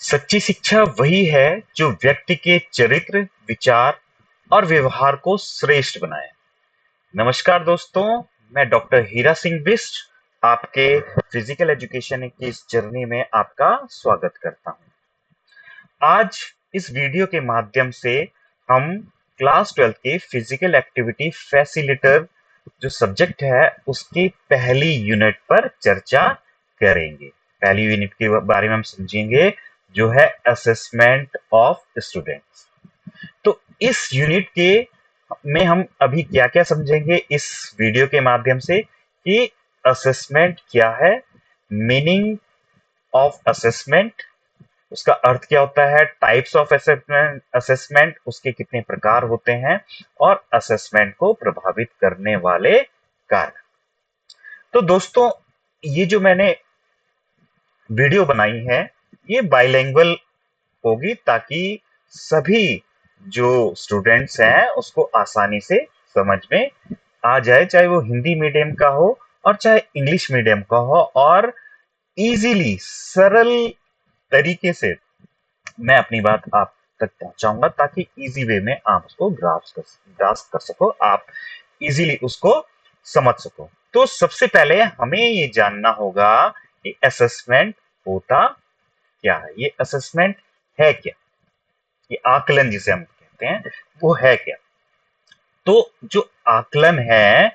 सच्ची शिक्षा वही है जो व्यक्ति के चरित्र, विचार और व्यवहार को श्रेष्ठ बनाए। नमस्कार दोस्तों, मैं डॉक्टर हीरा सिंह बिष्ट आपके फिजिकल एजुकेशन की इस जर्नी में आपका स्वागत करता हूं। आज इस वीडियो के माध्यम से हम क्लास 12 के फिजिकल एक्टिविटी फैसिलिटर जो सब्जेक्ट है उसकी पहली यूनिट पर चर्चा करेंगे। पहली यूनिट के बारे में हम समझेंगे जो है असेसमेंट ऑफ स्टूडेंट्स। तो इस यूनिट के में हम अभी क्या क्या समझेंगे इस वीडियो के माध्यम से कि असेसमेंट क्या है, मीनिंग ऑफ असेसमेंट, उसका अर्थ क्या होता है, टाइप्स ऑफ असेसमेंट उसके कितने प्रकार होते हैं और असेसमेंट को प्रभावित करने वाले कारक। तो दोस्तों, ये जो मैंने वीडियो बनाई है ये बाइलिंगुअल होगी ताकि सभी जो स्टूडेंट्स हैं उसको आसानी से समझ में आ जाए, चाहे वो हिंदी मीडियम का हो और चाहे इंग्लिश मीडियम का हो, और इजीली सरल तरीके से मैं अपनी बात आप तक पहुंचाऊंगा ताकि इजी वे में आप उसको ग्रास्प कर सको, आप इजीली उसको समझ सको। तो सबसे पहले हमें ये जानना होगा कि असेसमेंट होता क्या है, ये असेसमेंट है क्या, ये आकलन जिसे हम कहते हैं वो है क्या। तो जो आकलन है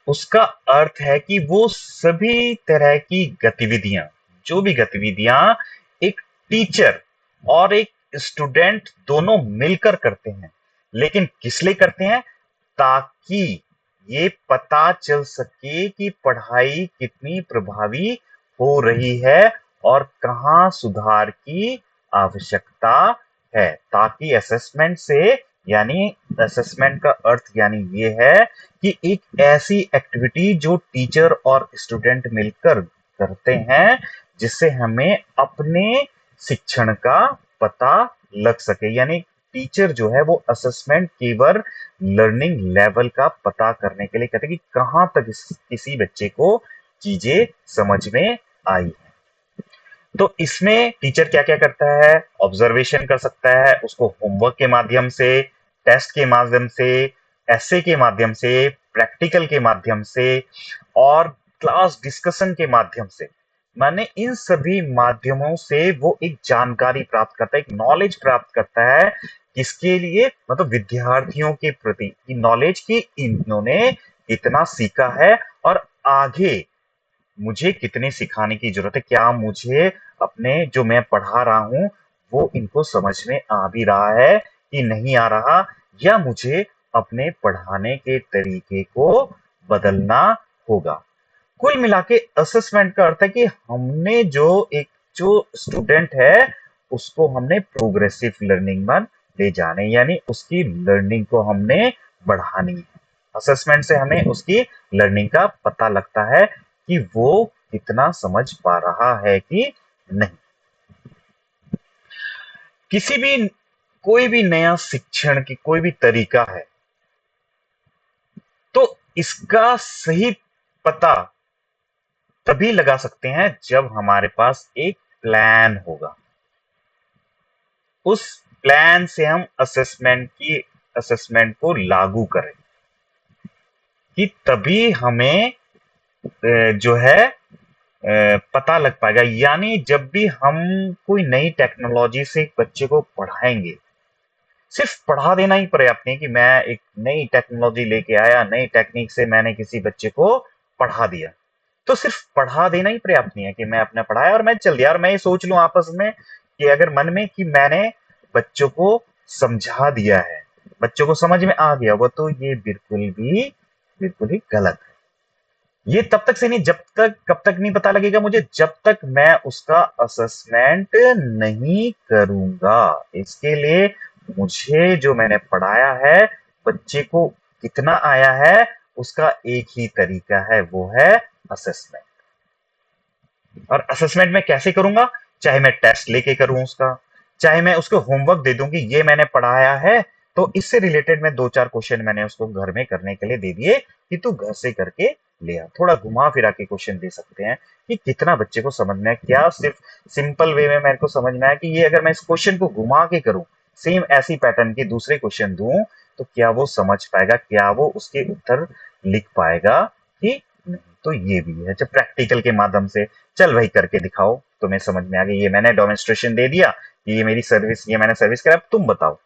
उसका अर्थ है कि वो सभी तरह की गतिविधियां, जो भी गतिविधियां एक टीचर और एक स्टूडेंट दोनों मिलकर करते हैं, लेकिन किस लिए करते हैं, ताकि ये पता चल सके कि पढ़ाई कितनी प्रभावी हो रही है और कहां सुधार की आवश्यकता है। ताकि असेसमेंट से, यानी असेसमेंट का अर्थ यानी ये है कि एक ऐसी एक्टिविटी जो टीचर और स्टूडेंट मिलकर करते हैं जिससे हमें अपने शिक्षण का पता लग सके। यानी टीचर जो है वो असेसमेंट केवल लर्निंग लेवल का पता करने के लिए कहते हैं कि कहां तक किसी बच्चे को चीजें समझ में आई है। तो इसमें टीचर क्या क्या करता है, ऑब्जर्वेशन कर सकता है, उसको होमवर्क के माध्यम से, टेस्ट के माध्यम से, एसे के माध्यम से, प्रैक्टिकल के माध्यम से और क्लास डिस्कशन के माध्यम से, माने इन सभी माध्यमों से वो एक जानकारी प्राप्त करता है, एक नॉलेज प्राप्त करता है। किसके लिए, मतलब विद्यार्थियों के प्रति कि नॉलेज की इन्होंने इतना सीखा है और आगे मुझे कितने सिखाने की जरूरत है, क्या मुझे अपने जो मैं पढ़ा रहा हूं वो इनको समझ में आ भी रहा है कि नहीं आ रहा, या मुझे अपने पढ़ाने के तरीके को बदलना होगा। कुल मिला के असेसमेंट का अर्थ है कि हमने जो स्टूडेंट है उसको हमने प्रोग्रेसिव लर्निंग में ले जाने, यानी उसकी लर्निंग को हमने बढ़ानी है। असेसमेंट से हमें उसकी लर्निंग का पता लगता है कि वो कितना समझ पा रहा है कि नहीं। किसी भी कोई भी नया शिक्षण की कोई भी तरीका है तो इसका सही पता तभी लगा सकते हैं जब हमारे पास एक प्लान होगा। उस प्लान से हम असेसमेंट को लागू करें कि तभी हमें जो है पता लग पाएगा। यानी जब भी हम कोई नई टेक्नोलॉजी से एक बच्चे को पढ़ाएंगे, सिर्फ पढ़ा देना ही पर्याप्त नहीं कि मैं एक नई टेक्नोलॉजी लेके आया, नई टेक्निक से मैंने किसी बच्चे को पढ़ा दिया। तो सिर्फ पढ़ा देना ही पर्याप्त नहीं है कि मैं अपने पढ़ाया और मैं चल दिया और मैं ये सोच लूं आपस में कि अगर मन में कि मैंने बच्चों को समझा दिया है, बच्चों को समझ में आ गया वो, तो ये बिल्कुल ही गलत है। ये तब तक से नहीं, जब तक कब तक नहीं पता लगेगा मुझे, जब तक मैं उसका असेसमेंट नहीं करूंगा। इसके लिए मुझे जो मैंने पढ़ाया है बच्चे को कितना आया है उसका एक ही तरीका है, वो है असेसमेंट। और असेसमेंट में कैसे करूंगा, चाहे मैं टेस्ट लेके करूं उसका, चाहे मैं उसको होमवर्क दे दूं कि ये मैंने पढ़ाया है तो इससे रिलेटेड मैं 2-4 क्वेश्चन मैंने उसको घर में करने के लिए दे दिए कि तू घर से करके लिया, थोड़ा घुमा फिरा के क्वेश्चन दे सकते हैं कि कितना बच्चे को समझ में आया। क्या सिर्फ सिंपल वे में मेरे को समझ में आया कि ये अगर मैं इस क्वेश्चन को घुमा के करूं, सेम ऐसी पैटर्न के दूसरे क्वेश्चन दूं, तो क्या वो समझ पाएगा, क्या वो उसके उत्तर लिख पाएगा कि नहीं। तो ये भी है, जब प्रैक्टिकल के माध्यम से चल भाई करके दिखाओ, तुम्हें समझ में आ गई, ये मैंने डेमोन्स्ट्रेशन दे दिया, ये मेरी सर्विस, ये मैंने सर्विस करा, अब तुम बताओ,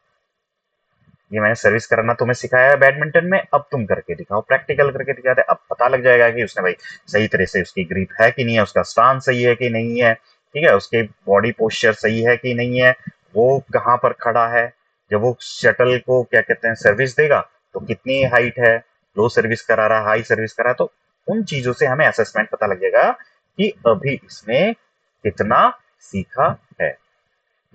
ये मैंने सर्विस कराना तुम्हें सिखाया है बैडमिंटन में, अब तुम करके दिखाओ, प्रैक्टिकल करके दिखाते, अब पता लग जाएगा कि उसने भाई सही तरह से उसकी ग्रिप है कि नहीं है, उसका स्टांस सही है कि नहीं है, ठीक है, उसके बॉडी पोस्चर सही है कि नहीं है, वो कहाँ पर खड़ा है, जब वो शटल को क्या कहते हैं सर्विस देगा तो कितनी हाइट है, लो सर्विस करा रहा है, हाई सर्विस करा है, तो उन चीजों से हमें असेसमेंट पता लग जाएगा कि अभी इसने कितना सीखा है।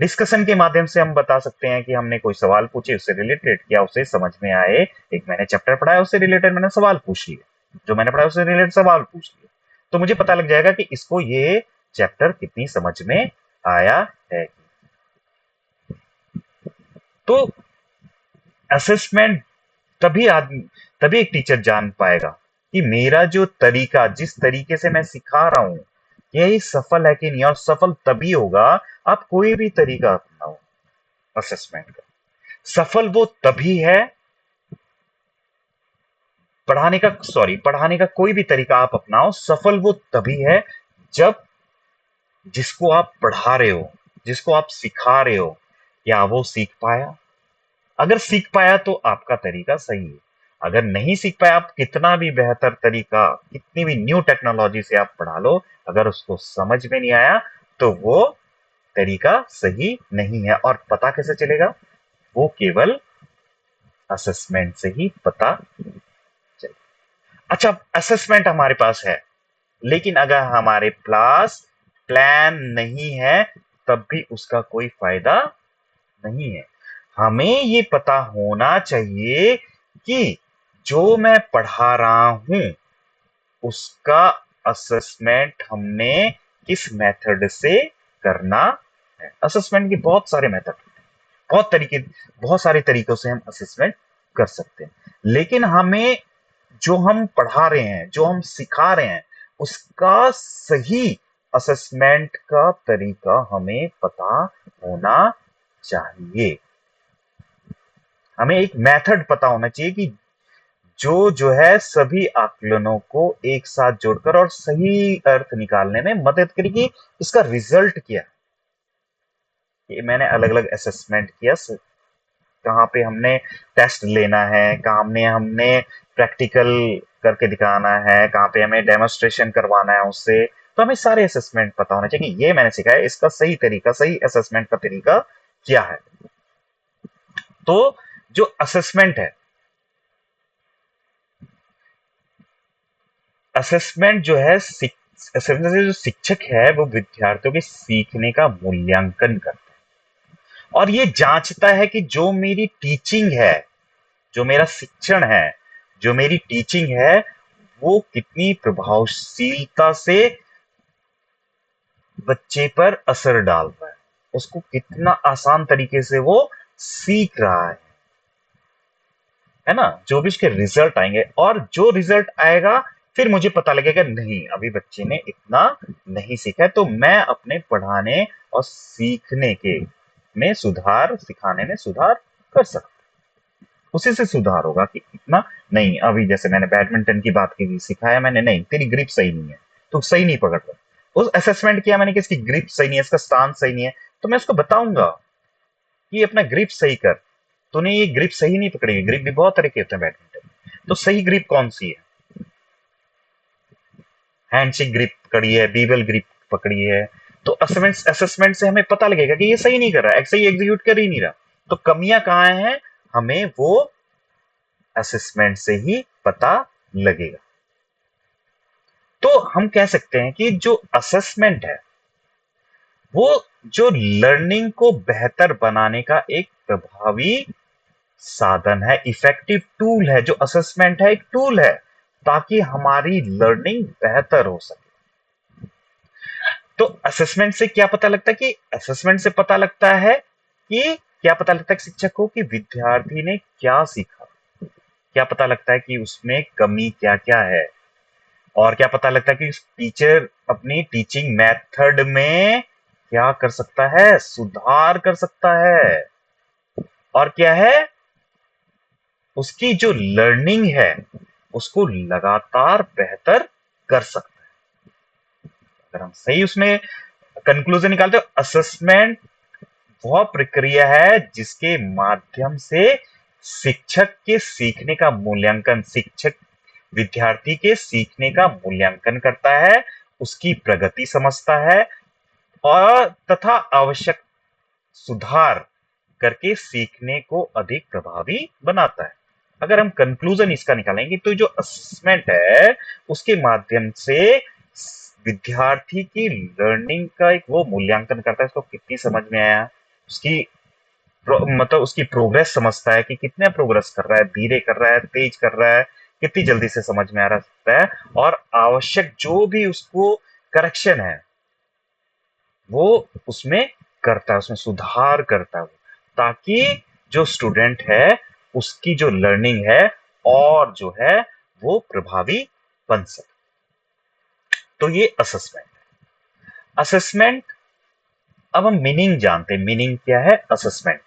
डिस्कशन के माध्यम से हम बता सकते हैं कि हमने कोई सवाल पूछे, उससे रिलेटेड क्या उसे समझ में आए, एक मैंने चैप्टर पढ़ाया उससे रिलेटेड मैंने सवाल पूछ लिया, जो मैंने पढ़ाया उससे रिलेटेड सवाल पूछ लिया, तो मुझे पता लग जाएगा कि इसको ये चैप्टर कितनी समझ में आया है। तो असेसमेंट तभी आदमी, तभी एक टीचर जान पाएगा कि मेरा जो तरीका, जिस तरीके से मैं सिखा रहा हूं, यही सफल है कि नहीं, और सफल तभी होगा आप कोई भी तरीका अपनाओ असेसमेंट का। सफल वो तभी है, पढ़ाने का कोई भी तरीका आप अपनाओ, सफल वो तभी है जब जिसको आप पढ़ा रहे हो, जिसको आप सिखा रहे हो, क्या वो सीख पाया। अगर सीख पाया तो आपका तरीका सही है, अगर नहीं सीख पाया, आप कितना भी बेहतर तरीका, कितनी भी न्यू टेक्नोलॉजी से आप पढ़ा लो, अगर उसको समझ में नहीं आया तो वो तरीका सही नहीं है। और पता कैसे चलेगा, वो केवल असेसमेंट से ही पता चलेगा। अच्छा, असेसमेंट हमारे पास है, लेकिन अगर हमारे पास प्लान नहीं है तब भी उसका कोई फायदा नहीं है। हमें ये पता होना चाहिए कि जो मैं पढ़ा रहा हूं उसका असेसमेंट हमने किस मेथड से करना है। असेसमेंट के बहुत सारे मेथड, बहुत तरीके, बहुत सारे तरीकों से हम असेसमेंट कर सकते हैं, लेकिन हमें जो हम पढ़ा रहे हैं, जो हम सिखा रहे हैं, उसका सही असेसमेंट का तरीका हमें पता होना चाहिए। हमें एक मेथड पता होना चाहिए कि जो है सभी आकलनों को एक साथ जोड़कर और सही अर्थ निकालने में मदद करेगी। इसका रिजल्ट क्या है, ये मैंने अलग अलग असेसमेंट किया, कहाँ पे हमने टेस्ट लेना है, कहाँ हमने हमने प्रैक्टिकल करके दिखाना है, कहाँ पे हमें डेमोन्स्ट्रेशन करवाना है उससे, तो हमें सारे असेसमेंट पता होना चाहिए कि ये मैंने सीखा है, इसका सही तरीका, सही असेसमेंट का तरीका क्या है। तो जो असेसमेंट है, असेसमेंट जो है असेसमेंट से जो शिक्षक है वो विद्यार्थियों के सीखने का मूल्यांकन करता है और ये जांचता है कि जो मेरी टीचिंग है, जो मेरा शिक्षण है, जो मेरी टीचिंग है, वो कितनी प्रभावशीलता से बच्चे पर असर डाल रहा है, उसको कितना आसान तरीके से वो सीख रहा है ना, जो भी उसके रिजल्ट आएंगे, और जो रिजल्ट आएगा फिर मुझे पता लगेगा नहीं अभी बच्चे ने इतना नहीं सीखा है, तो मैं अपने पढ़ाने और सीखने के में सुधार, सिखाने में सुधार कर सकता हूं। उसी से सुधार होगा कि इतना नहीं, अभी जैसे मैंने बैडमिंटन की बात की, सिखाया मैंने, नहीं तेरी ग्रिप सही नहीं है, तो सही नहीं पकड़ रहा, उस असेसमेंट किया मैंने कि इसकी ग्रिप सही नहीं है, इसका स्टांस सही नहीं है, तो मैं उसको बताऊंगा कि अपना ग्रिप सही कर, तूने ये ग्रिप सही नहीं पकड़ी, ग्रिप भी बहुत तरह के होते हैं बैडमिंटन में, तो सही ग्रिप कौन सी है, हैंडशेक ग्रिप पकड़ी है, बीबल ग्रिप पकड़ी है, तो असेसमेंट से हमें पता लगेगा कि ये सही नहीं कर रहा है, सही एग्जीक्यूट कर ही नहीं रहा, तो कमियां कहां हैं हमें वो असेसमेंट से ही पता लगेगा। तो हम कह सकते हैं कि जो असेसमेंट है वो जो लर्निंग को बेहतर बनाने का एक प्रभावी साधन है, इफेक्टिव टूल है, जो असेसमेंट है एक टूल है ताकि हमारी लर्निंग बेहतर हो सके। तो असेसमेंट से क्या पता लगता है कि असेसमेंट से पता लगता है कि क्या पता लगता है शिक्षक को कि विद्यार्थी ने क्या सीखा, क्या पता लगता है कि उसमें कमी क्या क्या है, और क्या पता लगता है कि टीचर अपनी टीचिंग मेथड में क्या कर सकता है, सुधार कर सकता है। और क्या है, उसकी जो लर्निंग है उसको लगातार बेहतर कर सकता है। अगर हम सही उसमें कंक्लूजन निकालते हो, असेसमेंट वह प्रक्रिया है जिसके माध्यम से शिक्षक के सीखने का मूल्यांकन, शिक्षक विद्यार्थी के सीखने का मूल्यांकन करता है, उसकी प्रगति समझता है और तथा आवश्यक सुधार करके सीखने को अधिक प्रभावी बनाता है। अगर हम कंक्लूजन इसका निकालेंगे तो जो असेसमेंट है उसके माध्यम से विद्यार्थी की लर्निंग का एक वो मूल्यांकन करता है, उसको कितनी समझ में आया, उसकी मतलब उसकी प्रोग्रेस समझता है कि कितने प्रोग्रेस कर रहा है, धीरे कर रहा है, तेज कर रहा है, कितनी जल्दी से समझ में आ रहा है, और आवश्यक जो भी उसको करेक्शन है वो उसमें करता है, उसमें सुधार करता है, ताकि जो स्टूडेंट है उसकी जो लर्निंग है और जो है वो प्रभावी बन सके। तो ये असेसमेंट है। असेसमेंट, अब हम मीनिंग जानते हैं। मीनिंग क्या है असेसमेंट,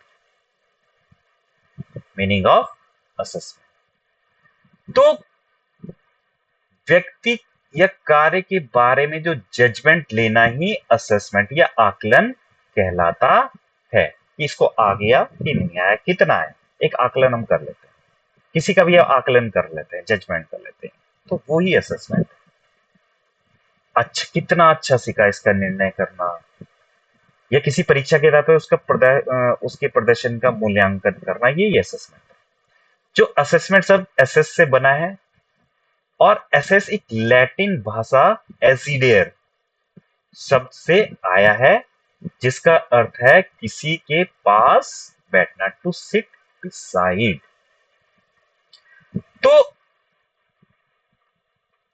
मीनिंग ऑफ असेसमेंट। तो व्यक्ति या कार्य के बारे में जो जजमेंट लेना ही असेसमेंट या आकलन कहलाता है, कि इसको आ गया कि नहीं आया, कितना है, एक आकलन हम कर लेते हैं, किसी का भी आकलन कर लेते हैं, जजमेंट कर लेते हैं, तो वो ही असेसमेंट है। अच्छा, कितना अच्छा सीखा, इसका निर्णय करना, या किसी परीक्षा के आधार पर उसके प्रदर्शन का मूल्यांकन करना, यही असेसमेंट है। जो असेसमेंट सब एसेस से बना है, और एसेस एक लैटिन भाषा एसिडेयर शब्द से आया है, जिसका अर्थ है किसी के पास बैठना, टू सिट बिसाइड। तो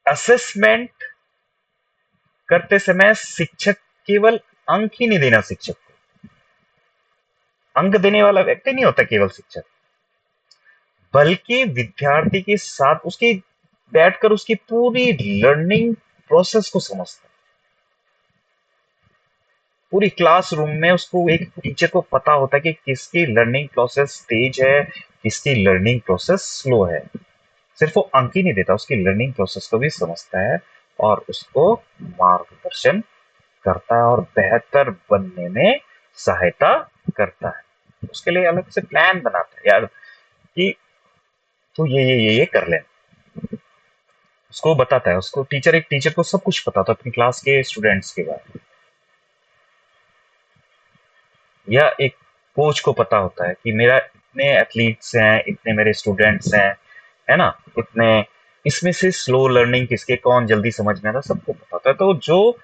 असेसमेंट करते समय शिक्षक केवल अंक ही नहीं देना, शिक्षक को अंक देने वाला व्यक्ति नहीं होता केवल शिक्षक, बल्कि विद्यार्थी के साथ उसकी बैठकर उसकी पूरी लर्निंग प्रोसेस को समझता है। पूरी क्लासरूम में उसको, एक टीचर को पता होता है कि किसकी लर्निंग प्रोसेस तेज है, किसकी लर्निंग प्रोसेस स्लो है। सिर्फ वो अंक ही नहीं देता, उसकी लर्निंग प्रोसेस को भी समझता है और उसको मार्गदर्शन करता है और बेहतर बनने में सहायता करता है। उसके लिए अलग से प्लान बनाता है यार, कि तू ये कर ले, उसको बताता है। उसको टीचर, एक टीचर को सब कुछ पता होता है अपनी क्लास के स्टूडेंट्स के बारे में, या एक कोच को पता होता है कि मेरा इतने एथलीट्स हैं, इतने मेरे स्टूडेंट्स हैं, है ना, इतने, इसमें से स्लो लर्निंग किसके, कौन जल्दी समझ में आता, सबको पता होता है। तो जो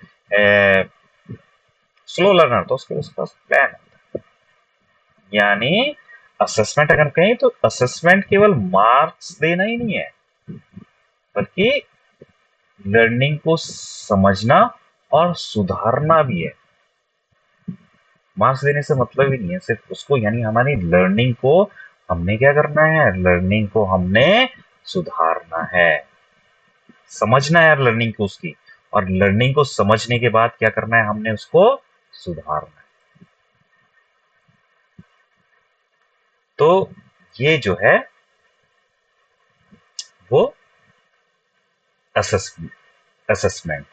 स्लो लर्नर, तो उसके पास प्लान है। यानी असेसमेंट अगर कहें तो असेसमेंट केवल मार्क्स देना ही नहीं है, बल्कि लर्निंग को समझना और सुधारना भी है। मार्क्स देने से मतलब ही नहीं है सिर्फ उसको, यानी हमारी लर्निंग को हमने क्या करना है, लर्निंग को हमने सुधारना है, समझना है यार लर्निंग को उसकी, और लर्निंग को समझने के बाद क्या करना है, हमने उसको सुधारना है। तो ये जो है वो असेसमेंट असेसमेंट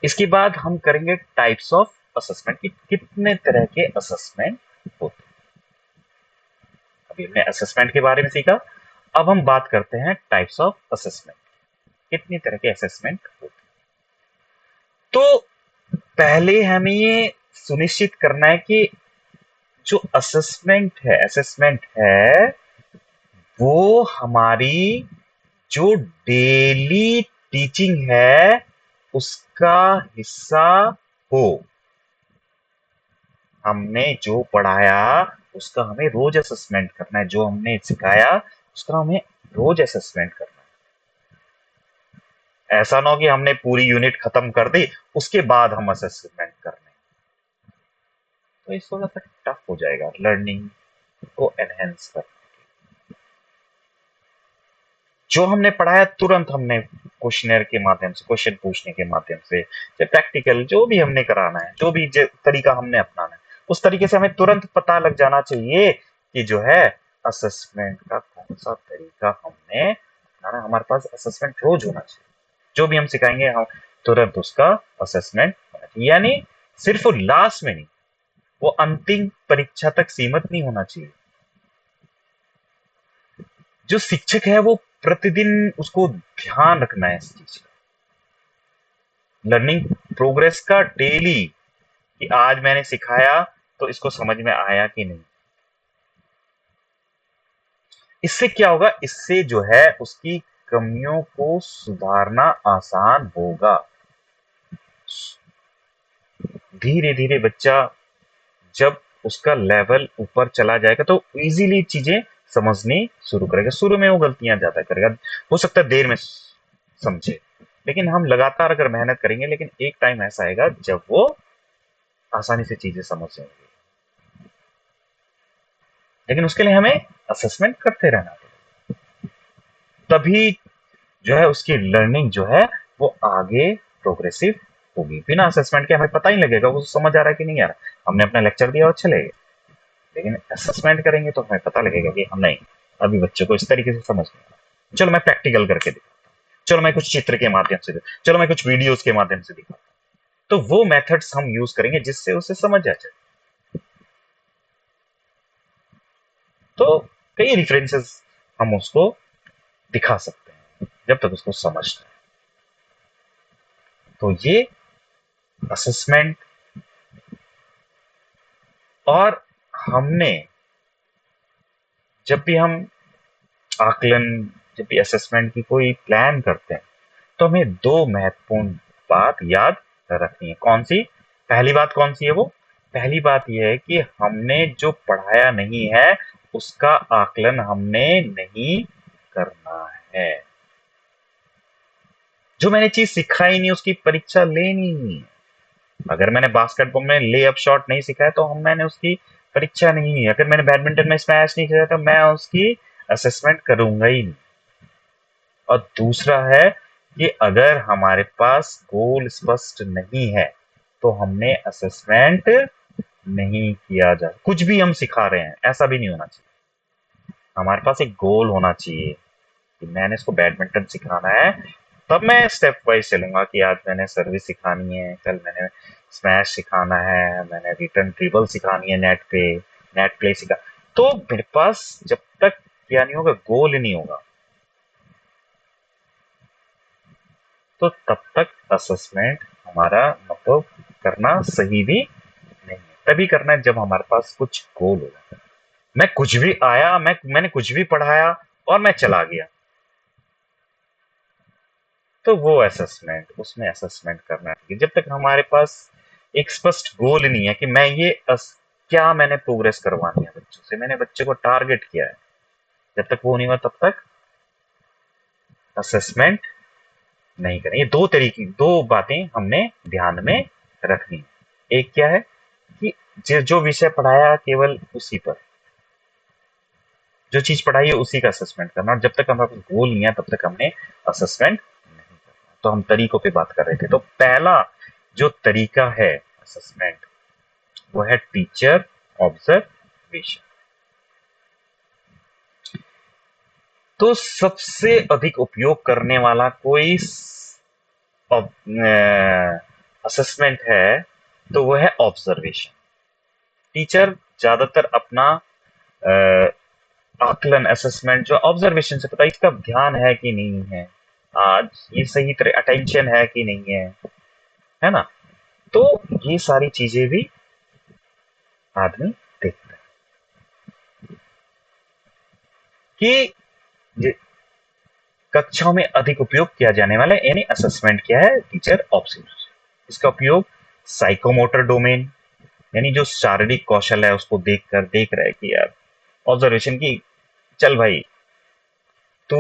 इसके बाद हम करेंगे टाइप्स ऑफ असेसमेंट, कि कितने तरह के असेसमेंट होते हैं। अभी हमने असेसमेंट के बारे में सीखा, अब हम बात करते हैं टाइप्स ऑफ असेसमेंट, कितनी तरह के असेसमेंट होते हैं। तो पहले हमें ये सुनिश्चित करना है कि जो असेसमेंट है वो हमारी जो डेली टीचिंग है उसका हिस्सा हो। हमने जो पढ़ाया उसका हमें रोज असेसमेंट करना है, जो हमने सिखाया उसका हमें रोज असेसमेंट करना है। ऐसा ना हो कि हमने पूरी यूनिट खत्म कर दी उसके बाद हम असेसमेंट कर रहे हैं, तो इस थोड़ा सा टफ हो जाएगा लर्निंग को एनहेंस कर। जो हमने पढ़ाया तुरंत हमने क्वेश्चनर के माध्यम से, क्वेश्चन पूछने के माध्यम से, या प्रैक्टिकल जो भी हमने कराना है, जो भी तरीका हमने अपनाना है, उस तरीके से हमें तुरंत पता लग जाना चाहिए कि जो है असेसमेंट का कौन सा तरीका हमने अपनाना। हमारे पास असेसमेंट रोज होना चाहिए। जो भी हम सिखाएंगे हम तुरंत उसका असेसमेंट होना चाहिए। यानी सिर्फ लास्ट में नहीं, वो अंतिम परीक्षा तक सीमित नहीं होना चाहिए। जो शिक्षक है वो प्रतिदिन उसको ध्यान रखना है इस चीज का, लर्निंग प्रोग्रेस का डेली, कि आज मैंने सिखाया तो इसको समझ में आया कि नहीं। इससे क्या होगा, इससे जो है उसकी कमियों को सुधारना आसान होगा। धीरे धीरे बच्चा जब उसका लेवल ऊपर चला जाएगा तो इजीली चीजें समझनी शुरू करेगा। शुरू में वो गलतियां ज्यादा करेगा, हो सकता है देर में समझे, लेकिन हम लगातार अगर मेहनत करेंगे, लेकिन एक टाइम ऐसा आएगा जब वो आसानी से चीजें समझ जाएंगे। लेकिन उसके लिए हमें असेसमेंट करते रहना पड़ेगा, तभी जो है उसकी लर्निंग जो है वो आगे प्रोग्रेसिव होगी। बिना असेसमेंट के हमें पता ही लगेगा वो समझ आ रहा है कि नहीं आ रहा। हमने अपना लेक्चर दिया और चले गए, लेकिन असेसमेंट करेंगे तो हमें पता लगेगा कि हम नहीं, अभी बच्चे को इस तरीके से समझ नहीं आ रहा। चलो मैं प्रैक्टिकल करके दिखाता हूँ, चलो मैं कुछ चित्र के माध्यम से, चलो मैं कुछ वीडियोस के माध्यम से दिखाता हूँ। तो वो मेथड्स हम यूज करेंगे जिससे उसे समझ आ जाए। तो कई रेफरेंसेस हम उसको दिखा सकते हैं जब तक उसको समझना है। तो ये असेसमेंट, और हमने जब भी हम आकलन, जब भी असेसमेंट की कोई प्लान करते हैं, तो हमें दो महत्वपूर्ण बात याद रखनी है। कौन सी? पहली बात कौन सी है वो? पहली बात यह है कि हमने जो पढ़ाया नहीं है उसका आकलन हमने नहीं करना है। जो मैंने चीज सिखाई नहीं उसकी परीक्षा लेनी नहीं है। अगर मैंने बास्केटबॉल में ले अप शॉट नहीं सिखाया तो मैंने उसकी परीक्षा नहीं है। अगर मैंने बैडमिंटन में स्मैश नहीं किया तो मैं उसकी असेसमेंट करूंगा ही नहीं। और दूसरा है कि अगर हमारे पास गोल स्पष्ट नहीं है तो हमने असेसमेंट नहीं किया जा, कुछ भी हम सिखा रहे हैं ऐसा भी नहीं होना चाहिए। हमारे पास एक गोल होना चाहिए कि मैंने इसको बैडमिंटन सिखाना है, तब मैं स्टेप वाइज चलूंगा कि आज मैंने सर्विस सिखानी है, कल मैंने स्मैश सिखाना है, मैंने रिटर्न ड्रिबल सिखानी है, नेट पे नेट प्ले सिखा। तो मेरे पास जब तक क्या नहीं होगा, गोल नहीं होगा, तो तब तक असेसमेंट हमारा मतलब करना सही भी नहीं है। तभी करना है जब हमारे पास कुछ गोल होगा। मैं कुछ भी आया, मैंने कुछ भी पढ़ाया और मैं चला गया, तो वो असेसमेंट, उसमें असेसमेंट करना चाहिए। जब तक हमारे पास एक स्पष्ट गोल नहीं है कि मैं ये क्या मैंने प्रोग्रेस करवानी है बच्चों से, मैंने बच्चे को टारगेट किया है, जब तक वो नहीं हुआ तब तक असेसमेंट नहीं करें। ये दो तरीके, दो बातें हमने ध्यान में रखनी है। एक क्या है कि जो विषय पढ़ाया केवल उसी पर, जो चीज पढ़ाई है उसी का असेसमेंट करना, और जब तक हमारे पास गोल नहीं है तब तक हमने असेसमेंट नहीं करना। तो हम तरीकों पे बात कर रहे थे। तो पहला जो तरीका है असेसमेंट वो है टीचर ऑब्जर्वेशन। तो सबसे अधिक उपयोग करने वाला कोई असेसमेंट है तो वो है ऑब्जर्वेशन। टीचर ज्यादातर अपना आकलन, असेसमेंट जो ऑब्जर्वेशन से पता है इसका ध्यान है कि नहीं है, आज ये सही तरह अटेंशन है कि नहीं है ना। तो ये सारी चीजें भी आदमी देखता है कि कक्षाओं में अधिक उपयोग किया जाने वाला यानी असेसमेंट क्या है, टीचर ऑब्जर्वेशन। इसका उपयोग साइकोमोटर डोमेन, यानी जो शारीरिक कौशल है उसको देख रहा है कि यार ऑब्जर्वेशन की, चल भाई तू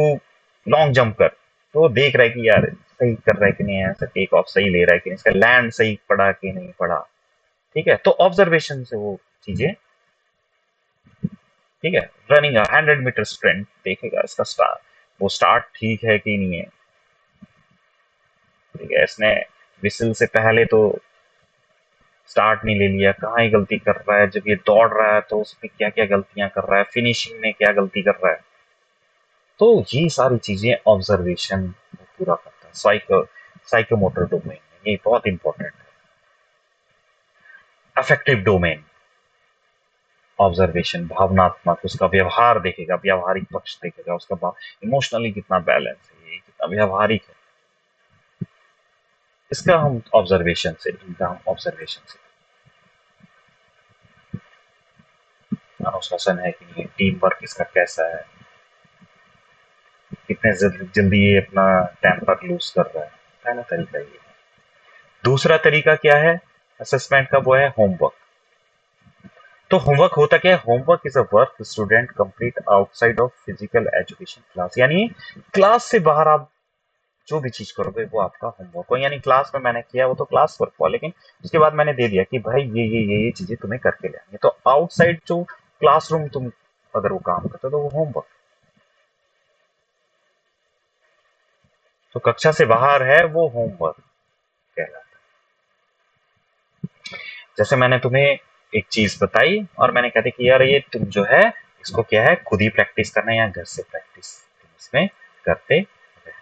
लॉन्ग जंप कर, तो वो देख रहा है कि यार सही कर रहा है कि नहीं है, ऐसा टेक ऑफ सही ले रहा है कि नहीं, इसका लैंड सही पड़ा कि नहीं पड़ा। ठीक है, तो ऑब्जर्वेशन से वो चीजें, ठीक है, रनिंग 100 मीटर स्प्रिंट देखेगा इसका स्टार्ट, वो स्टार्ट ठीक है कि नहीं है, ठीक है, इसने विसल से पहले तो स्टार्ट नहीं ले लिया, कहाँ ही गलती कर रहा है, जब ये दौड़ रहा है तो उसमें क्या क्या गलतियां कर रहा है, फिनिशिंग में क्या गलती कर रहा है। तो ये सारी चीजें ऑब्जर्वेशन पूरा करता है। साइकोमोटर डोमेन में ये बहुत इंपॉर्टेंट है। अफेक्टिव डोमेन, ऑब्जर्वेशन भावनात्मक, उसका व्यवहार देखेगा, व्यवहारिक पक्ष देखेगा, उसका इमोशनली कितना बैलेंस है, ये कितना व्यवहारिक है, इसका हम ऑब्जर्वेशन से अनुशासन है कि नहीं, टीम वर्क इसका कैसा है, कितने जल्दी ये अपना टेम्पर लूज कर रहा है। पहला तरीका ये है। दूसरा तरीका क्या है असेसमेंट का, वो है होमवर्क। तो होमवर्क होता क्या है? Homework is a work student complete outside of physical education class, यानी क्लास से बाहर आप जो भी चीज करोगे वो आपका होमवर्क हो। यानी क्लास में मैंने किया वो तो क्लास वर्क हुआ, लेकिन उसके बाद मैंने दे दिया कि भाई ये चीजें तुम्हें करके लाएंगे, तो आउटसाइड जो क्लासरूम तुम अगर वो काम करते हो तो वो होमवर्क। तो कक्षा से बाहर है वो होमवर्क कहलाता है। जैसे मैंने तुम्हें एक चीज बताई और मैंने कहते कि यार ये तुम जो है इसको क्या है खुद ही प्रैक्टिस करना है या घर से प्रैक्टिस इसमें करते रहे।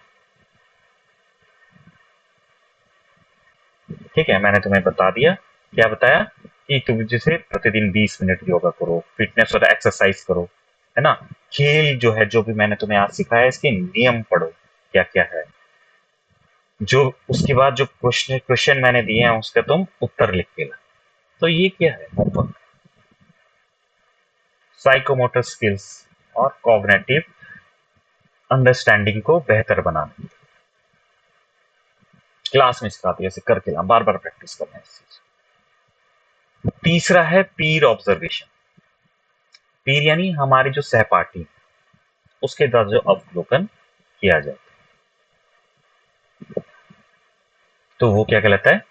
ठीक है, मैंने तुम्हें बता दिया, क्या बताया कि तुम जैसे प्रतिदिन 20 मिनट योगा करो, फिटनेस और एक्सरसाइज करो, है ना। खेल जो है, जो भी मैंने तुम्हें आज सिखाया इसके नियम पढ़ो क्या क्या है, जो उसके बाद जो क्वेश्चन मैंने दिए हैं उसका तुम उत्तर लिख के ला। तो ये क्या है होमवर्क। साइकोमोटर स्किल्स और कॉग्निटिव अंडरस्टैंडिंग को बेहतर बनाना, क्लास में सिखाती है, ऐसे करके ला, बार बार प्रैक्टिस करना है इस चीज। तीसरा है पीर ऑब्जर्वेशन। पीर यानी हमारे जो सहपाठी, उसके द्वारा जो अवलोकन किया जाता है, तो वो क्या कहलाता है।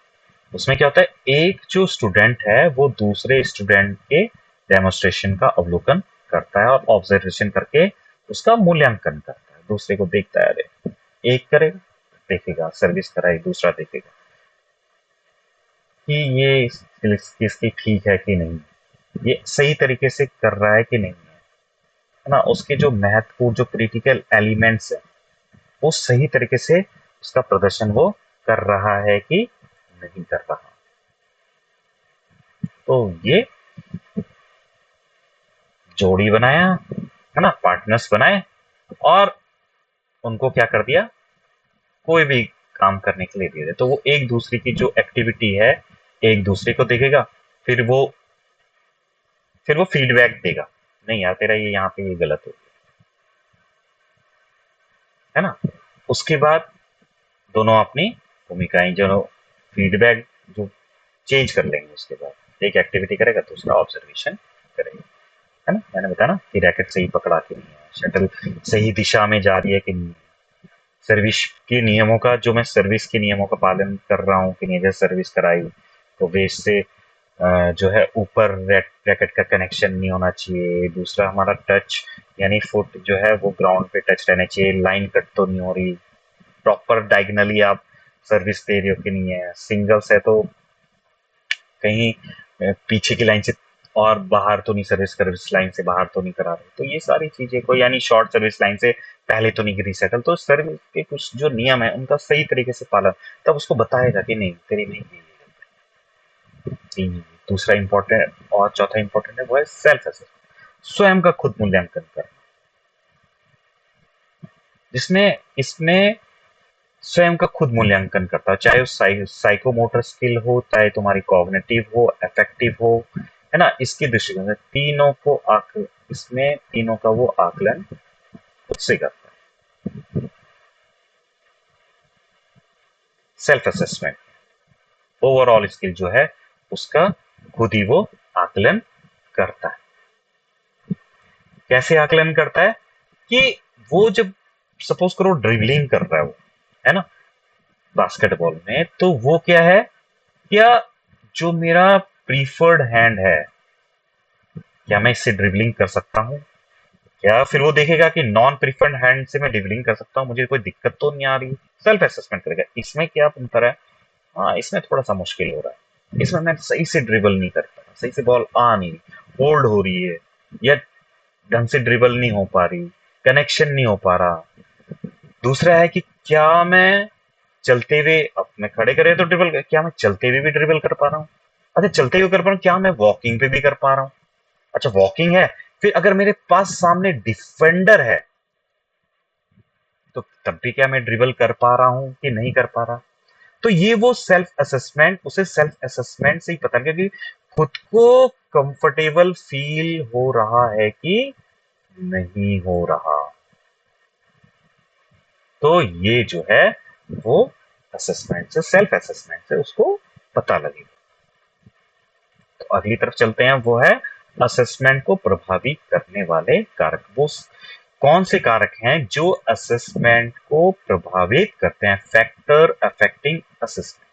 उसमें क्या होता है, एक जो स्टूडेंट है वो दूसरे स्टूडेंट के डेमोन्स्ट्रेशन का अवलोकन करता है और ऑब्जर्वेशन करके उसका मूल्यांकन करता है, दूसरे को देखता है। अरे एक करेगा देखेगा, सर्विस कराई दूसरा देखेगा कि ये किसकी ठीक है कि नहीं, ये सही तरीके से कर रहा है कि नहीं है ना। उसके जो महत्वपूर्ण जो क्रिटिकल एलिमेंट्स है वो सही तरीके से उसका प्रदर्शन वो कर रहा है कि नहीं कर रहा। तो ये जोड़ी बनाया, है ना, पार्टनर्स बनाए और उनको क्या कर दिया, कोई भी काम करने के लिए दे दे, तो वो एक दूसरे की जो एक्टिविटी है एक दूसरे को देखेगा, फिर वो फिर वो फीडबैक देगा, नहीं यार तेरा ये यहाँ पे ये गलत हो गया, है ना। उसके बाद दोनों अपनी भूमिकाएं जो फीडबैक जो चेंज कर लेंगे, उसके बाद एक एक्टिविटी करेगा दूसरा ऑब्जर्वेशन करेगा, है ना। मैंने बताया ना कि रैकेट सही पकड़ा कि नहीं है, शटल सही दिशा में जा रही है कि नहीं, सर्विस के नियमों का, जो मैं सर्विस के नियमों का पालन कर रहा हूँ कि नहीं। जैसे सर्विस कराई तो वेस्ट से जो है ऊपर रैकेट का कनेक्शन नहीं होना चाहिए। दूसरा हमारा टच यानी फुट जो है वो ग्राउंड पे टच रहना चाहिए, लाइन कट तो नहीं हो रही, प्रॉपर डायगनली आप सर्विस दे रहे हो कि नहीं है। सिंगल्स है तो कहीं पीछे की लाइन से और बाहर तो नहीं, सर्विस लाइन से बाहर तो नहीं करा रहे। तो ये सारी चीजें को, यानी शॉर्ट सर्विस लाइन से पहले तो नहीं गिरी सेटल, तो सर्विस के कुछ जो नियम है उनका सही तरीके से पालन, तब उसको बताएगा कि नहीं तेरी नहीं ये। दूसरा इंपॉर्टेंट और चौथा इंपॉर्टेंट है वो है सेल्फ असेसमेंट, स्वयं का खुद मूल्यांकन करना, जिसमें इसमें स्वयं का खुद मूल्यांकन करता है, चाहे वो साइकोमोटर स्किल हो, चाहे तुम्हारी कॉग्निटिव हो, अफेक्टिव हो, है ना। इसकी दृष्टिकोण से तीनों को इसमें तीनों का वो आकलन खुद से करता है। सेल्फ असेसमेंट ओवरऑल स्किल जो है उसका खुद ही वो आकलन करता है। कैसे आकलन करता है कि वो जब सपोज करो ड्रिबलिंग कर रहा है वो, है ना, बास्केटबॉल में, तो वो क्या है, क्या जो मेरा प्रीफर्ड हैंड है क्या मैं इससे ड्रिबलिंग कर सकता हूं, क्या फिर वो देखेगा कि नॉन प्रिफर्ड हैंड से मैं ड्रिबलिंग कर सकता हूँ, मुझे कोई दिक्कत तो नहीं आ रही? सेल्फ असेसमेंट करेगा। इसमें क्या अंतर है? हाँ, इसमें थोड़ा सा मुश्किल हो रहा है, इसमें मैं सही से ड्रिबल नहीं कर पा रहा, सही से बॉल आ नहीं रही, होल्ड हो रही है, या ढंग से ड्रिबल नहीं हो पा रही, कनेक्शन नहीं हो पा रहा। दूसरा है कि क्या मैं चलते हुए, अब मैं खड़े करे तो ड्रिबल, क्या मैं चलते हुए भी ड्रिबल कर पा रहा हूँ? अच्छा, चलते हुए कर पा रहा हूँ, क्या मैं वॉकिंग पे भी कर पा रहा हूँ? अच्छा, वॉकिंग है, फिर अगर मेरे पास सामने डिफेंडर है तो तब भी क्या मैं ड्रिबल कर पा रहा हूँ कि नहीं कर पा रहा? तो ये वो सेल्फ असेसमेंट, उसे सेल्फ असेसमेंट से ही पता लगे कि खुद को कंफर्टेबल फील हो रहा है कि नहीं हो रहा। तो ये जो है वो असेसमेंट से, सेल्फ असेसमेंट से उसको पता लगेगा। तो अगली तरफ चलते हैं, वो है असेसमेंट को प्रभावित करने वाले कारक। वो कौन से कारक हैं जो असेसमेंट को प्रभावित करते हैं? Factor affecting assessment.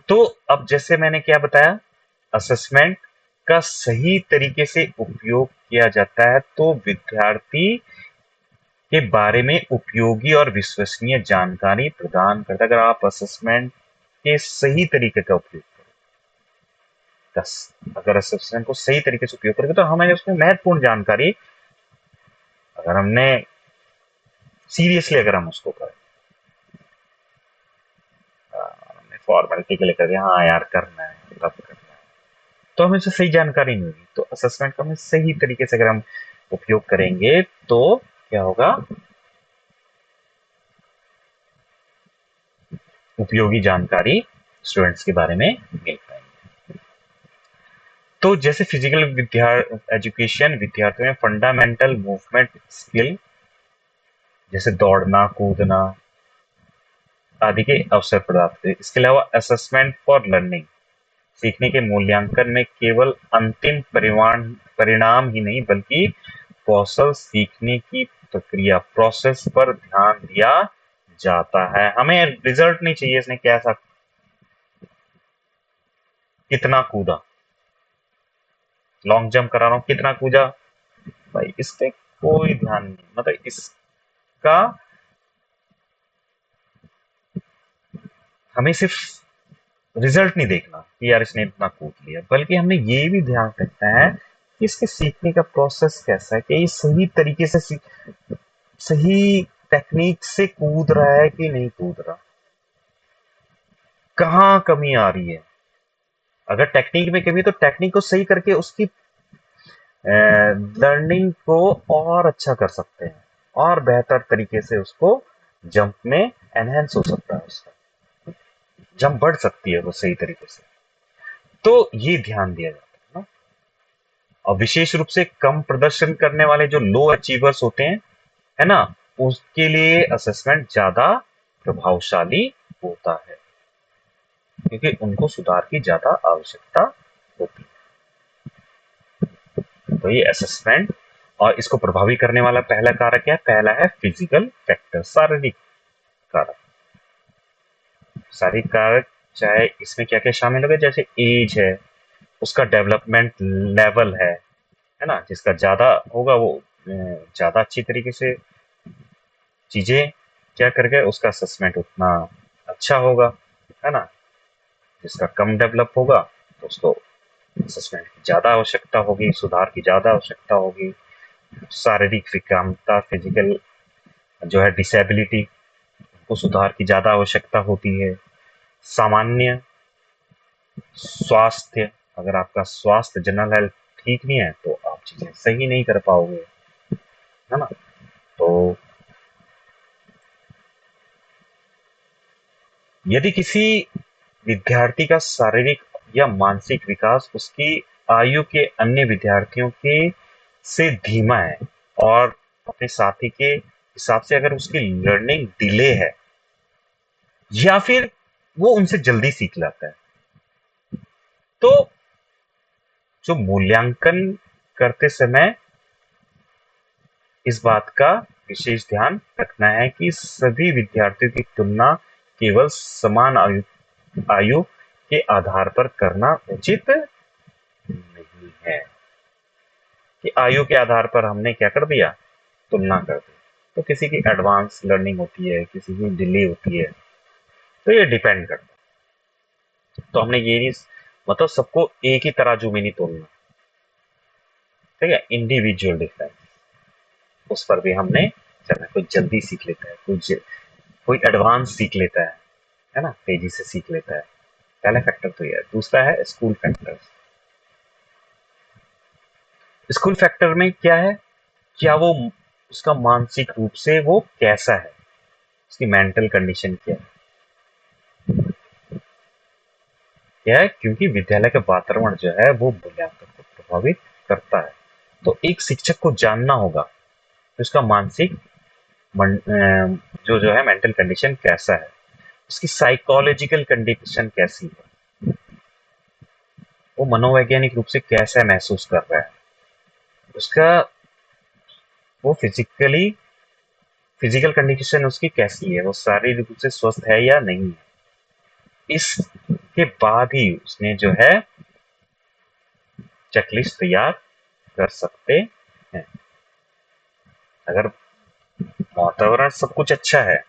तो अब जैसे मैंने क्या बताया, असेसमेंट का सही तरीके से उपयोग किया जाता है तो विद्यार्थी के बारे में उपयोगी और विश्वसनीय जानकारी प्रदान करता है। अगर आप असेसमेंट के सही तरीके का उपयोग करें, अगर असेसमेंट को सही तरीके से उपयोग करेंगे तो हमें उसमें महत्वपूर्ण जानकारी, अगर हमने सीरियसली अगर हम उसको करें, हमने फॉर्मेलिटी के लिए कर दिया, हाँ यार करना है तब करना है, तो हमें उससे सही जानकारी नहीं होगी। तो असेसमेंट का हमें सही तरीके से अगर हम उपयोग करेंगे तो क्या होगा? उपयोगी जानकारी स्टूडेंट्स के बारे में मिल पाएगी। तो जैसे फिजिकल एजुकेशन विद्यार्थियों में फंडामेंटल मूवमेंट स्किल, जैसे दौड़ना, कूदना आदि के अवसर प्रदान करते हैं। इसके अलावा असेसमेंट फॉर लर्निंग, सीखने के मूल्यांकन में केवल अंतिम परिणाम ही नहीं बल्कि कौशल, सीखने की प्रक्रिया, प्रोसेस पर ध्यान दिया जाता है। हमें रिजल्ट नहीं चाहिए इसने कैसा, कितना कूदा, लॉन्ग जंप करा रहा हूँ, कितना कूदा, भाई इस पे कोई ध्यान नहीं, मतलब इसका हमें सिर्फ रिजल्ट नहीं देखना कि यार इसने इतना कूद लिया, बल्कि हमें ये भी ध्यान रखना है कि इसके सीखने का प्रोसेस कैसा है, कि ये सही तरीके से सही टेक्निक से कूद रहा है कि नहीं कूद रहा, कहाँ कमी आ रही है। अगर टेक्निक में कमी है तो टेक्निक को सही करके उसकी लर्निंग को और अच्छा कर सकते हैं, और बेहतर तरीके से उसको जंप में एनहेंस हो सकता है, उसका जंप बढ़ सकती है वो सही तरीके से। तो ये ध्यान दिया जाता है ना। और विशेष रूप से कम प्रदर्शन करने वाले जो लो अचीवर्स होते हैं, है ना, उसके लिए असेसमेंट ज्यादा प्रभावशाली होता है, क्योंकि उनको सुधार की ज्यादा आवश्यकता होती है। तो ये असेसमेंट और इसको प्रभावी करने वाला पहला कारक क्या है? पहला है फिजिकल फैक्टर, शारीरिक कारक। शारीरिक कारक चाहे इसमें क्या क्या शामिल हो गए, जैसे एज है, उसका डेवलपमेंट लेवल है ना, जिसका ज्यादा होगा वो ज्यादा अच्छी तरीके से चीजें क्या करके उसका असेसमेंट उतना अच्छा होगा, है ना। जिसका कम डेवलप होगा तो उसको असेसमेंट की ज्यादा आवश्यकता होगी, सुधार की ज्यादा आवश्यकता होगी। शारीरिक विकलांगता, फिजिकल जो है डिसेबिलिटी, को सुधार की ज्यादा आवश्यकता होती है। सामान्य स्वास्थ्य, अगर आपका स्वास्थ्य जनरल हेल्थ ठीक नहीं है तो आप चीजें सही नहीं कर पाओगे, है ना। तो यदि किसी विद्यार्थी का शारीरिक या मानसिक विकास उसकी आयु के अन्य विद्यार्थियों के से धीमा है, और अपने साथी के हिसाब से अगर उसकी लर्निंग डिले है, या फिर वो उनसे जल्दी सीख जाता है, तो जो मूल्यांकन करते समय इस बात का विशेष ध्यान रखना है कि सभी विद्यार्थियों की तुलना केवल समान आयु के आधार पर करना उचित नहीं है कि आयु के आधार पर हमने क्या कर दिया, तुलना कर दी। तो किसी की एडवांस लर्निंग होती है, किसी की डिले होती है, तो ये डिपेंड करता है। तो हमने ये नहीं, मतलब सबको एक ही तराजू में नहीं तोलना, ठीक है, इंडिविजुअल डिफरेंस, उस पर भी हमने चलना। कोई जल्दी सीख लेता है, कोई एडवांस सीख लेता है ना, तेजी से सीख लेता है। पहला फैक्टर तो ये है। दूसरा है स्कूल फैक्टर। स्कूल फैक्टर में क्या है, क्या वो उसका मानसिक रूप से वो कैसा है, उसकी मेंटल कंडीशन क्या है, क्योंकि विद्यालय का वातावरण जो है वो मूल्यांकन को प्रभावित करता है। तो एक शिक्षक को जानना होगा कि उसका मानसिक जो है मेंटल कंडीशन कैसा है, उसकी साइकोलॉजिकल कंडीशन कैसी है, वो मनोवैज्ञानिक रूप से कैसा महसूस कर रहा है, उसका वो फिजिकल कंडीशन उसकी कैसी है, वो शारीरिक रूप से स्वस्थ है या नहीं है। इसके बाद ही उसने जो है चेकलिस्ट तैयार कर सकते हैं। अगर वातावरण सब कुछ अच्छा है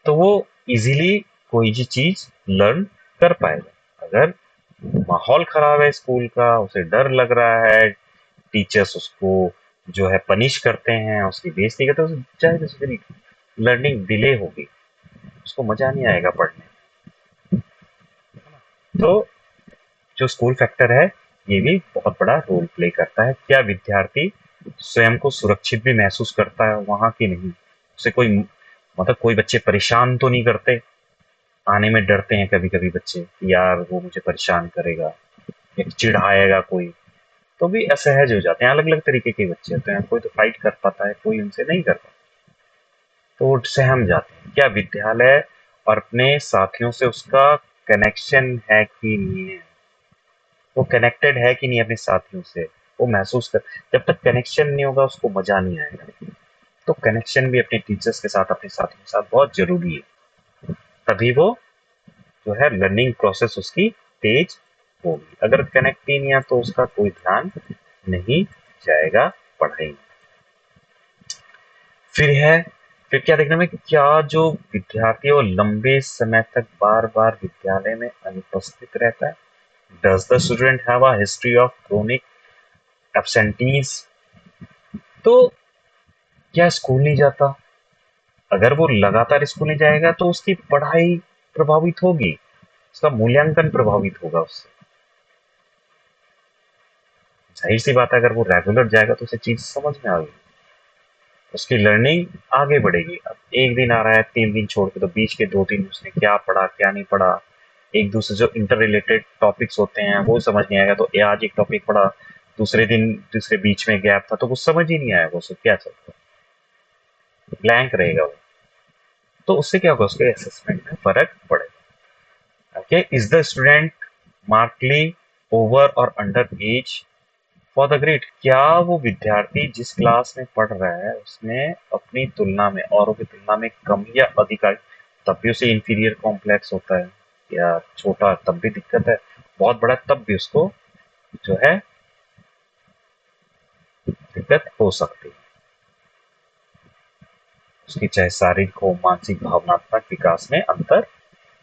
तो वो इजीली कोई भी चीज लर्न कर पाएगा। अगर माहौल खराब है स्कूल का, उसे डर लग रहा है, टीचर्स उसको जो है पनिश करते हैं, उसकी बेइज्जती करते हैं, तो जाहिर सी लर्निंग डिले होगी, उसको मजा नहीं आएगा पढ़ने। तो जो स्कूल फैक्टर है ये भी बहुत बड़ा रोल प्ले करता है। क्या विद्यार्थी स्वयं को सुरक्षित भी महसूस करता है वहां की नहीं, उसे कोई मतलब कोई बच्चे परेशान तो नहीं करते, आने में डरते हैं कभी कभी बच्चे कि यार वो मुझे परेशान करेगा या चिढ़ाएगा कोई, तो भी असहज हो जाते हैं। अलग अलग तरीके के बच्चे होते हैं, कोई तो फाइट कर पाता है, कोई उनसे नहीं कर पाता, तो वो सहम जाते हैं। क्या विद्यालय और अपने साथियों से उसका कनेक्शन है कि नहीं है, वो कनेक्टेड है कि नहीं अपने साथियों से, वो महसूस कर। जब तक कनेक्शन नहीं होगा उसको मजा नहीं आएगा। तो कनेक्शन भी अपने टीचर्स के साथ, अपने साथियों के साथ बहुत जरूरी है, तभी वो जो है लर्निंग प्रोसेस उसकी तेज होगी। अगर कनेक्ट ही नहीं है तो उसका कोई ध्यान नहीं जाएगा पढ़ाई में। फिर क्या देखने में, क्या जो विद्यार्थी है वो लंबे समय तक बार बार विद्यालय में अनुपस्थित रहता है। Does the student have a history of chronic absentees. तो क्या स्कूल नहीं जाता, अगर वो लगातार स्कूल नहीं जाएगा तो उसकी पढ़ाई प्रभावित होगी, उसका मूल्यांकन प्रभावित होगा उससे। जाहिर सी बात है, अगर वो रेगुलर जाएगा तो उसे चीज समझ में आएगी, उसकी लर्निंग आगे बढ़ेगी। अब एक दिन आ रहा है 3 दिन छोड़ के, तो बीच के 2 दिन उसने क्या पढ़ा क्या नहीं पढ़ा, एक दूसरे जो इंटर रिलेटेड टॉपिक्स होते हैं वो समझ नहीं आएगा। तो आज एक टॉपिक पढ़ा, दूसरे दिन दूसरे बीच में गैप था, तो कुछ समझ ही नहीं आएगा उसको क्या चलता, ब्लैंक रहेगा वो। तो उससे क्या होगा, उसके असेसमेंट में फर्क पड़ेगा। Okay, is the student markedly over or under age for the grade. क्या वो विद्यार्थी जिस क्लास में पढ़ रहा है उसमें अपनी तुलना में, औरों की तुलना में कम या अधिक, तब भी उसे इंफीरियर कॉम्प्लेक्स होता है, या छोटा तब भी दिक्कत है, बहुत बड़ा तब भी उसको जो है दिक्कत हो सकती है। उसकी चाहे शारीरिक हो, मानसिक, भावनात्मक विकास में अंतर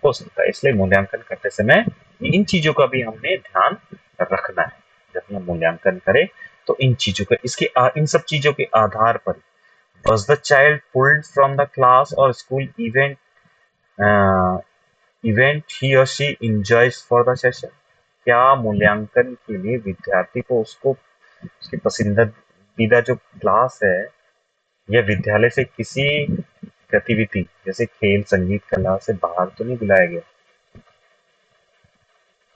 हो सकता है। इसलिए मूल्यांकन करते समय इन चीजों का भी हमने ध्यान रखना है। जब हम मूल्यांकन करें तो इन चीजों का, इन सब चीजों के आधार पर, was the child pulled from the class or school event he or she enjoys for the session। क्या मूल्यांकन के लिए विद्यार्थी को उसको उसकी पसंदीदा जो क्लास है या विद्यालय से किसी गतिविधि जैसे खेल, संगीत, कला से बाहर तो नहीं बुलाया गया।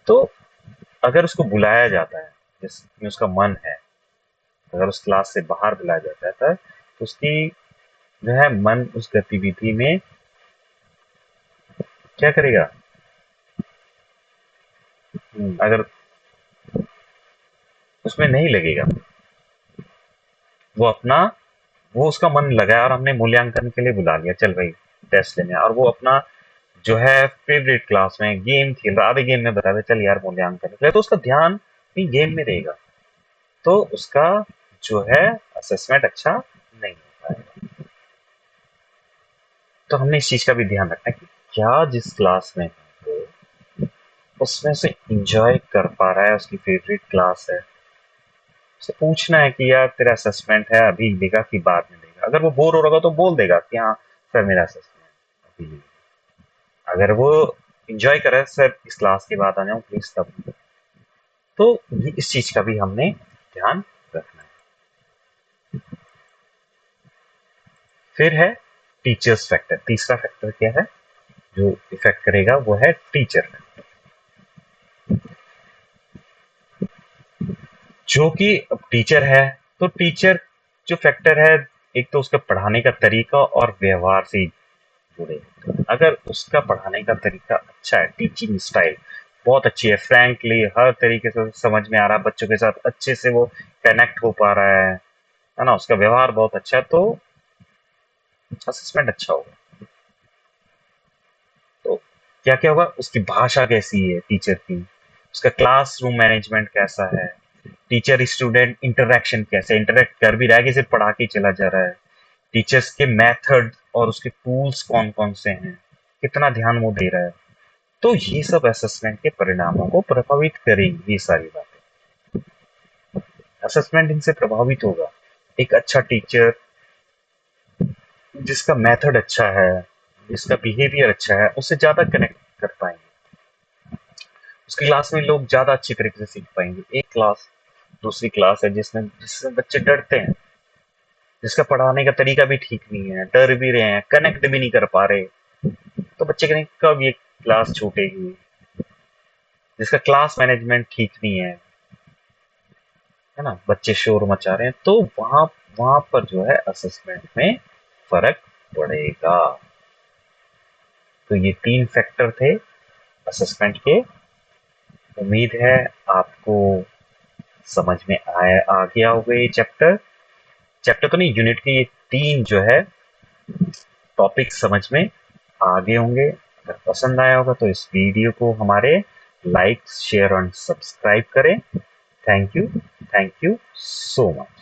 तो अगर उसको बुलाया जाता है जिसमें उसका मन है, अगर उस क्लास से बाहर बुलाया जाता है तो उसकी जो है मन उस गतिविधि में क्या करेगा, अगर उसमें नहीं लगेगा, वो अपना वो उसका मन लगा है और हमने मूल्यांकन के लिए बुला लिया, चल भाई टेस्ट लेने, और वो अपना जो है फेवरेट क्लास में गेम खेल रहा, आधे गेम में बता दे चल यार मूल्यांकन के लिए, तो उसका ध्यान अपनी गेम में रहेगा, तो उसका जो है असेसमेंट अच्छा नहीं हो पाएगा। तो हमने इस चीज का भी ध्यान रखना है कि क्या जिस क्लास में है वो उसमें से इंजॉय कर पा रहा है, उसकी फेवरेट क्लास है। उससे पूछना है कि यार तेरा असेसमेंट है, अभी लेगा कि बाद में लेगा। अगर वो बोर हो रहा होगा तो बोल देगा कि हाँ सर मेरा असेसमेंट अभी लेगा। अगर वो इंजॉय करे सर इस क्लास के बाद आ जाऊँ प्लीज, तब। तो ये इस चीज का भी हमने ध्यान रखना है। फिर है टीचर्स फैक्टर। तीसरा फैक्टर क्या है जो इफेक्ट करेगा, वो है टीचर फैक्टर। जो कि अब टीचर है, तो टीचर जो फैक्टर है, एक तो उसका पढ़ाने का तरीका और व्यवहार से जुड़े। अगर उसका पढ़ाने का तरीका अच्छा है, टीचिंग स्टाइल बहुत अच्छी है, फ्रैंकली हर तरीके से समझ में आ रहा है, बच्चों के साथ अच्छे से वो कनेक्ट हो पा रहा है ना, उसका व्यवहार बहुत अच्छा है, तो असेसमेंट अच्छा होगा। तो क्या क्या होगा, उसकी भाषा कैसी है टीचर की, उसका क्लासरूम मैनेजमेंट कैसा है, टीचर स्टूडेंट इंटरेक्शन कैसे, इंटरेक्ट कर भी रहा है कि सिर्फ पढ़ा के चला जा रहा है, टीचर्स के मेथड और उसके टूल्स कौन कौन से हैं, कितना ध्यान वो दे रहा है। तो ये सब असेसमेंट के परिणामों को प्रभावित करेंगी। ये सारी बातें असेसमेंट इनसे प्रभावित होगा। एक अच्छा टीचर जिसका मेथड अच्छा है, जिसका बिहेवियर अच्छा है, उससे ज्यादा कनेक्ट कर पाएंगे, उसकी क्लास में लोग ज्यादा अच्छी तरीके से सीख पाएंगे। एक क्लास दूसरी क्लास है जिससे बच्चे डरते हैं, जिसका पढ़ाने का तरीका भी ठीक नहीं है, डर भी रहे हैं, कनेक्ट भी नहीं कर पा रहे, तो बच्चे कहेंगे कब ये क्लास छूटेगी। जिसका क्लास मैनेजमेंट ठीक नहीं है ना, बच्चे शोर मचा रहे हैं, तो वहां वहां पर जो है असेसमेंट में फर्क पड़ेगा। तो ये 3 फैक्टर थे असेसमेंट के। उम्मीद है आपको समझ में आ गया होगा ये चैप्टर। चैप्टर तो नहीं, यूनिट के ये 3 जो है टॉपिक समझ में आ गए होंगे। अगर पसंद आया होगा तो इस वीडियो को हमारे लाइक शेयर और सब्सक्राइब करें। Thank you so much.